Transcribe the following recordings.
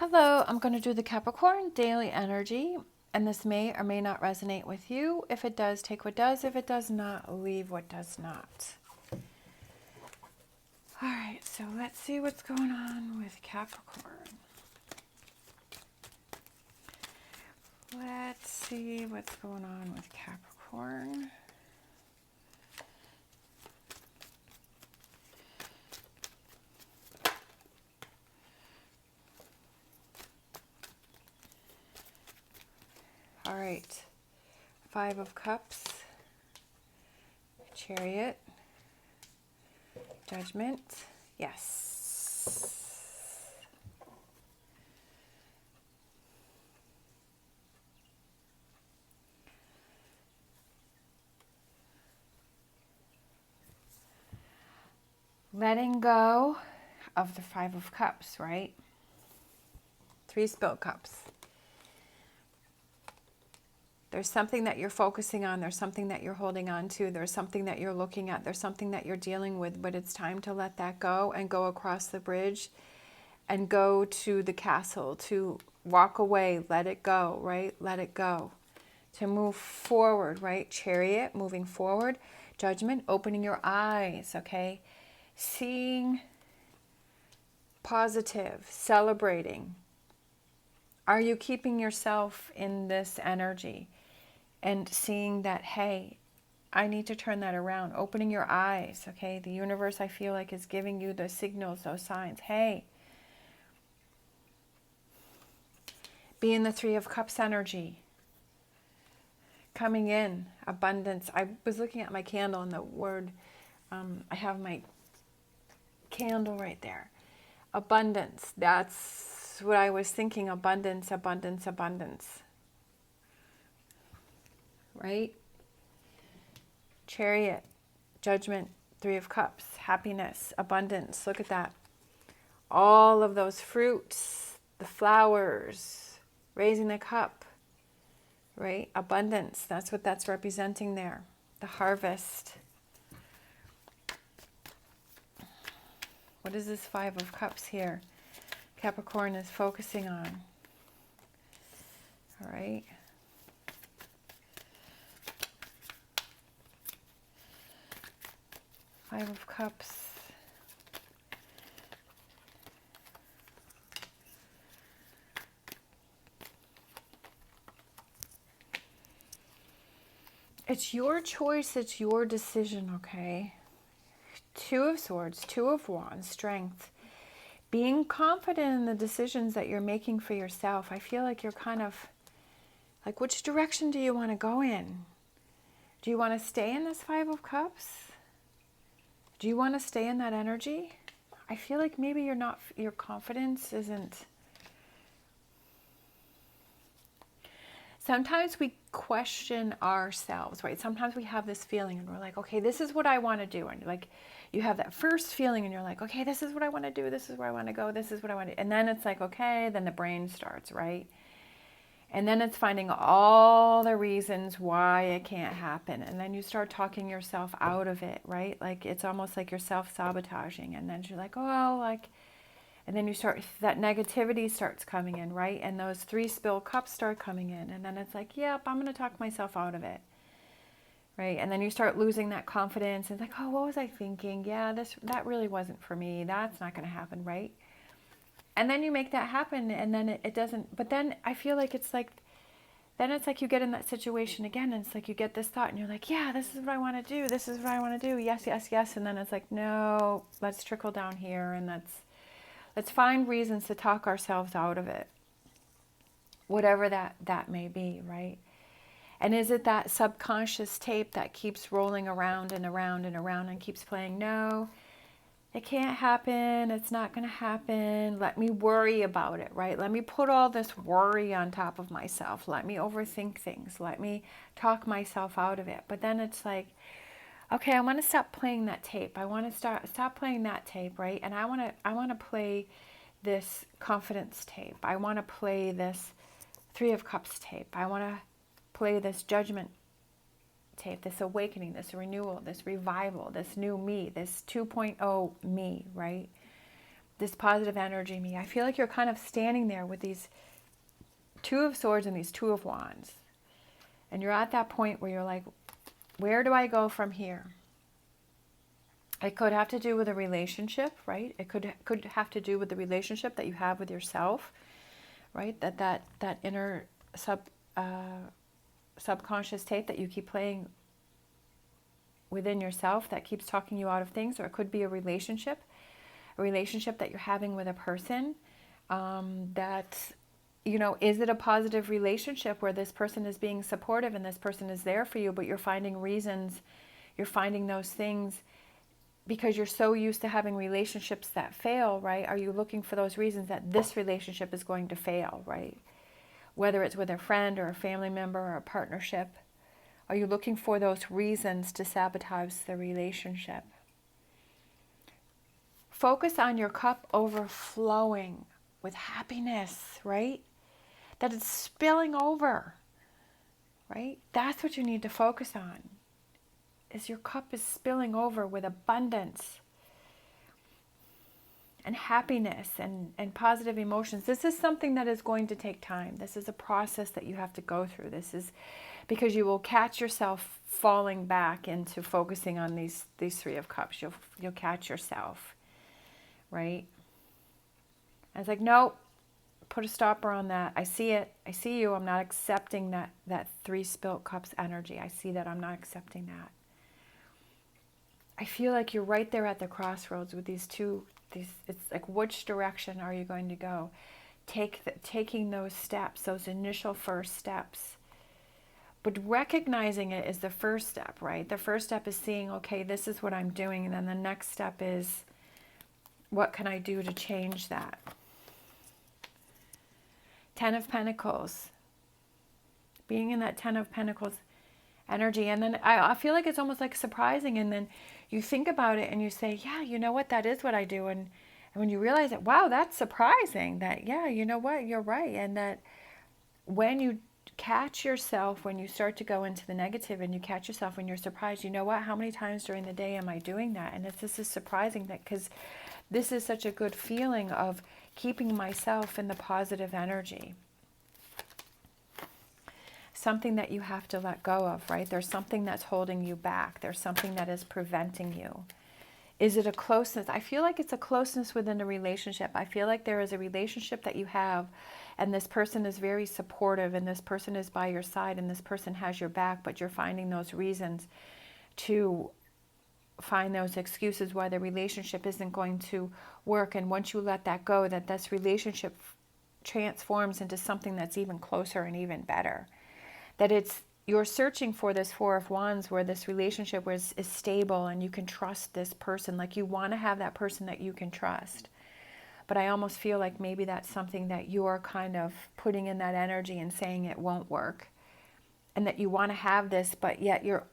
Hello, I'm going to do the Capricorn daily energy, and this may or may not resonate with you. If it does, take what does. If it does not, leave what does not. All right, so let's see what's going on with Capricorn. Let's see what's going on with Capricorn. All right, Five of Cups, Chariot, Judgment, yes. Letting go of the Five of Cups, right? Three spilled cups. There's something that you're focusing on. There's something that you're holding on to. There's something that you're looking at. There's something that you're dealing with, but it's time to let that go and go across the bridge and go to the castle, to walk away, let it go, right? Let it go. To move forward, right? Chariot, moving forward. Judgment, opening your eyes, okay? Seeing positive, celebrating. Are you keeping yourself in this energy? And seeing that, hey, I need to turn that around. Opening your eyes, okay? The universe, I feel like, is giving you those signals, those signs. Hey, be in the Three of Cups energy. Coming in, abundance. I was looking at my candle and the word, I have my candle right there. Abundance. That's what I was thinking. Abundance, abundance, abundance. Right? Chariot, Judgment, Three of Cups, happiness, abundance. Look at that. All of those fruits, the flowers, raising the cup, right? Abundance, that's what that's representing there. The harvest. What is this Five of Cups here? Capricorn is focusing on. All right. Five of Cups. It's your choice, it's your decision, okay? Two of Swords, Two of Wands, strength. Being confident in the decisions that you're making for yourself. I feel like you're kind of, like, which direction do you want to go in? Do you want to stay in this Five of Cups? Do you want to stay in that energy? I feel like maybe you're not, your confidence isn't. Sometimes we question ourselves, right? Sometimes we have this feeling and we're like, okay, this is what I want to do. And like, you have that first feeling and you're like, okay, this is what I want to do. This is where I want to go. This is what I want to do. And then it's like, okay, then the brain starts, right? And then it's finding all the reasons why it can't happen. And then you start talking yourself out of it, right? Like, it's almost like you're self-sabotaging. And then you're like, oh, like, and then you start, that negativity starts coming in, right? And those three spilled cups start coming in. And then it's like, yep, I'm going to talk myself out of it, right? And then you start losing that confidence. It's like, oh, what was I thinking? Yeah, that really wasn't for me. That's not going to happen, right? And then you make that happen, and then it doesn't. But then I feel like it's like, then it's like you get in that situation again, and it's like you get this thought, and you're like, yeah, this is what I want to do. This is what I want to do. Yes, yes, yes. And then it's like, no, let's trickle down here, and let's find reasons to talk ourselves out of it, whatever that may be, right? And is it that subconscious tape that keeps rolling around and around and around and keeps playing? No. It can't happen. It's not going to happen. Let me worry about it, right? Let me put all this worry on top of myself. Let me overthink things. Let me talk myself out of it. But then it's like, okay, I want to stop playing that tape. I want to stop playing that tape, right? And I want to play this confidence tape. I want to play this Three of Cups tape. I want to play this judgment tape, this awakening, this renewal, this revival, this new me, this 2.0 me, right? this positive energy me. I feel like you're kind of standing there with these Two of Swords and these Two of Wands. And you're at that point where you're like, where do I go from here? It could have to do with a relationship, right? It could have to do with the relationship that you have with yourself, right? That inner subconscious tape that you keep playing within yourself that keeps talking you out of things. Or it could be a relationship that you're having with a person that, you know, is it a positive relationship where this person is being supportive and this person is there for you, but you're finding reasons, you're finding those things because you're so used to having relationships that fail, right? Are you looking for those reasons that this relationship is going to fail, right? Whether it's with a friend or a family member or a partnership, are you looking for those reasons to sabotage the relationship? Focus on your cup overflowing with happiness, right? That it's spilling over, right? That's what you need to focus on, is your cup is spilling over with abundance and happiness and positive emotions. This is something that is going to take time. This is a process that you have to go through. This is because you will catch yourself falling back into focusing on these Three of Cups. You'll catch yourself, right? And it's like, nope, put a stopper on that. I see it. I see you. I'm not accepting that Three Spilt Cups energy. I see that. I'm not accepting that. I feel like you're right there at the crossroads with these two. It's like, which direction are you going to go? Taking those steps, those initial first steps. But recognizing it is the first step, right? The first step is seeing, okay, this is what I'm doing. And then the next step is, what can I do to change that? Ten of Pentacles. Being in that Ten of Pentacles energy. And then I feel like it's almost like surprising. And then you think about it and you say, yeah, you know what? That is what I do. And when you realize that, wow, that's surprising. That, yeah, you know what? You're right. And that when you catch yourself, when you start to go into the negative and you catch yourself when you're surprised, you know what? How many times during the day am I doing that? And this is surprising, that because this is such a good feeling of keeping myself in the positive energy. Something that you have to let go of, right? There's something that's holding you back. There's something that is preventing you. Is it a closeness? I feel like it's a closeness within a relationship. I feel like there is a relationship that you have, and this person is very supportive, and this person is by your side, and this person has your back, but you're finding those reasons to find those excuses why the relationship isn't going to work. And once you let that go, that this relationship transforms into something that's even closer and even better. That you're searching for this Four of Wands, where this relationship is stable and you can trust this person. Like, you want to have that person that you can trust. But I almost feel like maybe that's something that you're kind of putting in that energy and saying it won't work. And that you want to have this, but yet you're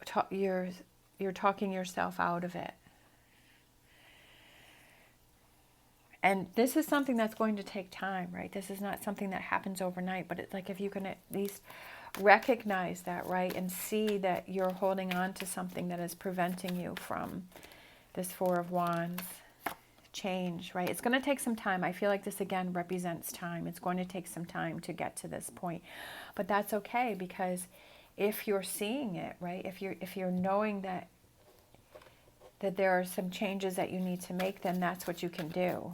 talking yourself out of it. And this is something that's going to take time, right? This is not something that happens overnight, but it's like, if you can at least recognize that, right? And see that you're holding on to something that is preventing you from this Four of Wands change, right? It's going to take some time. I feel like this again represents time. It's going to take some time to get to this point, but that's okay, because if you're seeing it, right? If you're knowing that there are some changes that you need to make, then that's what you can do.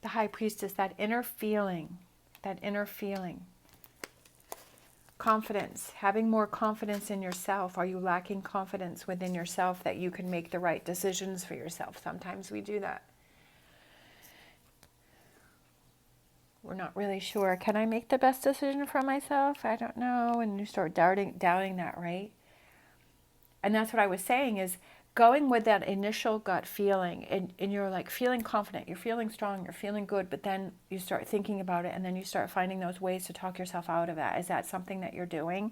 The High Priestess, that inner feeling. Confidence, having more confidence in yourself. Are you lacking confidence within yourself that you can make the right decisions for yourself? Sometimes we do that. We're not really sure. Can I make the best decision for myself? I don't know. And you start doubting that, right? And that's what I was saying, is going with that initial gut feeling, and you're like feeling confident, you're feeling strong, you're feeling good, but then you start thinking about it, and then you start finding those ways to talk yourself out of that. Is that something that you're doing,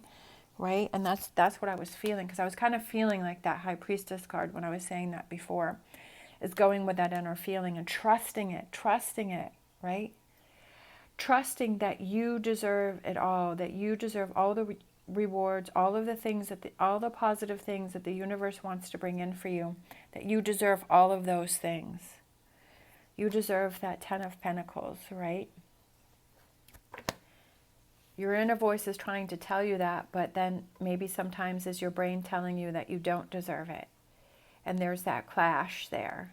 right? And that's what I was feeling, because I was kind of feeling like that High Priestess card when I was saying that before, is going with that inner feeling and trusting it, right? trusting that you deserve it all, that you deserve all the rewards, all of the things all the positive things that the universe wants to bring in for you, that you deserve all of those things. You deserve that 10 of Pentacles, right? Your inner voice is trying to tell you that, but then maybe sometimes is your brain telling you that you don't deserve it. And there's that clash there.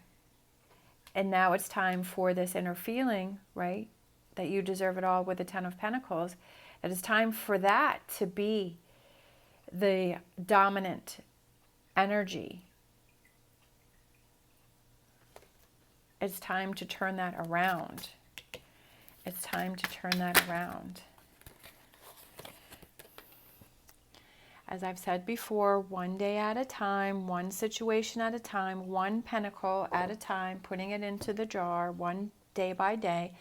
And now it's time for this inner feeling, right? That you deserve it all with the 10 of Pentacles. It is time for that to be the dominant energy. It's time to turn that around. It's time to turn that around. As I've said before, one day at a time, one situation at a time, one pentacle at a time, putting it into the jar, one day by day.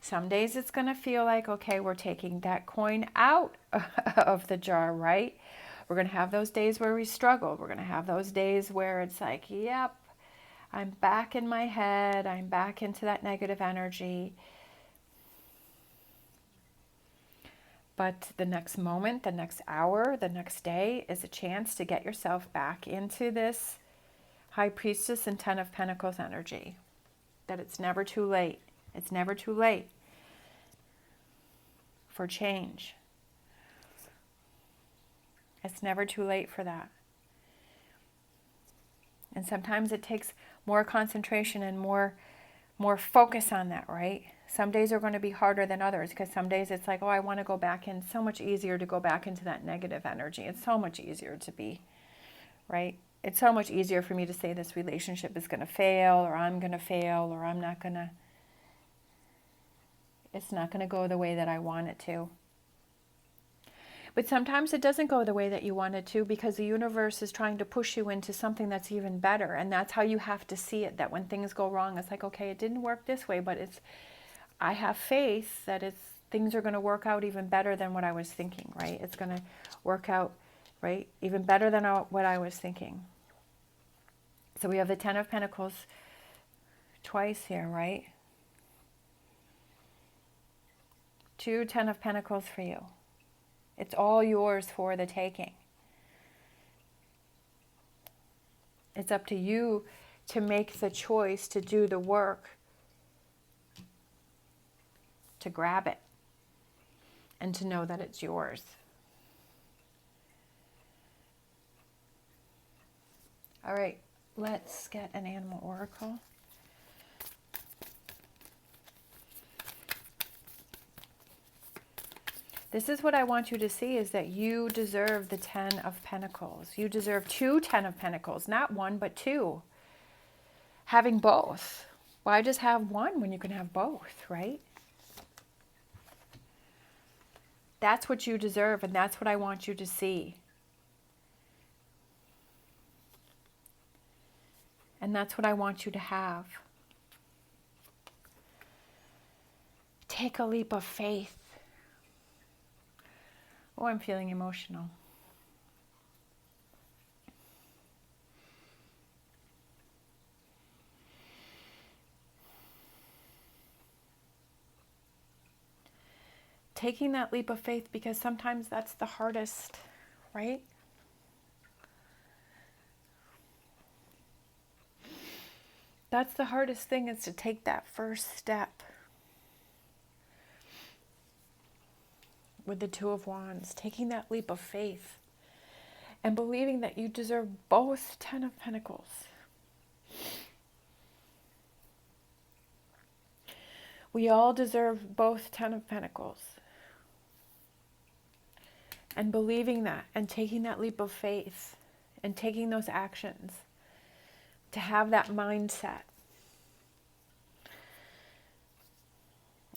Some days it's going to feel like, okay, we're taking that coin out of the jar, right? We're going to have those days where we struggle. We're going to have those days where it's like, yep, I'm back in my head. I'm back into that negative energy. But the next moment, the next hour, the next day is a chance to get yourself back into this High Priestess and 10 of Pentacles energy. That it's never too late. It's never too late for change. It's never too late for that. And sometimes it takes more concentration and more focus on that, right? Some days are going to be harder than others, because some days it's like, oh, I want to go back in. So much easier to go back into that negative energy. It's so much easier to be, right? It's so much easier for me to say this relationship is going to fail, or I'm going to fail, or I'm not going to, it's not going to go the way that I want it to. But sometimes it doesn't go the way that you want it to, because the universe is trying to push you into something that's even better. And that's how you have to see it, that when things go wrong, it's like, okay, it didn't work this way, but I have faith that things are going to work out even better than what I was thinking, right? It's going to work out, right, even better than what I was thinking. So we have the 10 of Pentacles twice here, right? 2 10 of Pentacles for you. It's all yours for the taking. It's up to you to make the choice, to do the work, to grab it, and to know that it's yours. All right, let's get an animal oracle. This is what I want you to see, is that you deserve the 10 of Pentacles. You deserve 2 10 of Pentacles, not 1, but 2. Having both. Why just have one when you can have both, right? That's what you deserve, and that's what I want you to see. And that's what I want you to have. Take a leap of faith. Oh, I'm feeling emotional. Taking that leap of faith, because sometimes that's the hardest, right? That's the hardest thing, is to take that first step. With the 2 of Wands, taking that leap of faith and believing that you deserve both 10 of Pentacles. We all deserve both 10 of Pentacles. And believing that, and taking that leap of faith, and taking those actions to have that mindset.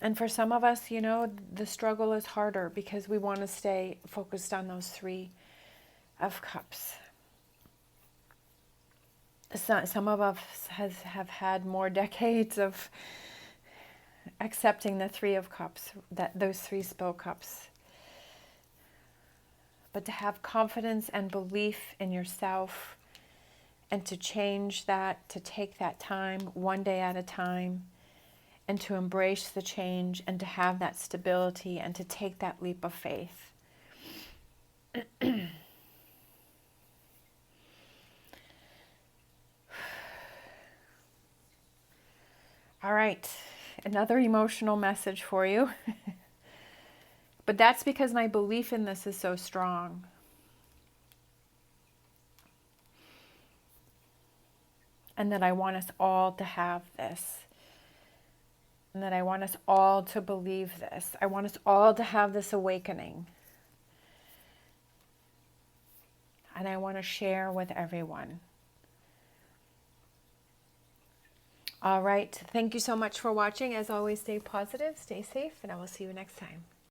And for some of us, you know, the struggle is harder because we want to stay focused on those 3 of Cups. Some of us have had more decades of accepting the 3 of Cups, those 3 spilled cups. But to have confidence and belief in yourself, and to change that, to take that time, one day at a time, and to embrace the change and to have that stability and to take that leap of faith. All right, another emotional message for you. But that's because my belief in this is so strong. And that I want us all to have this. And that I want us all to believe this. I want us all to have this awakening. And I want to share with everyone. All right. Thank you so much for watching. As always, stay positive, stay safe, and I will see you next time.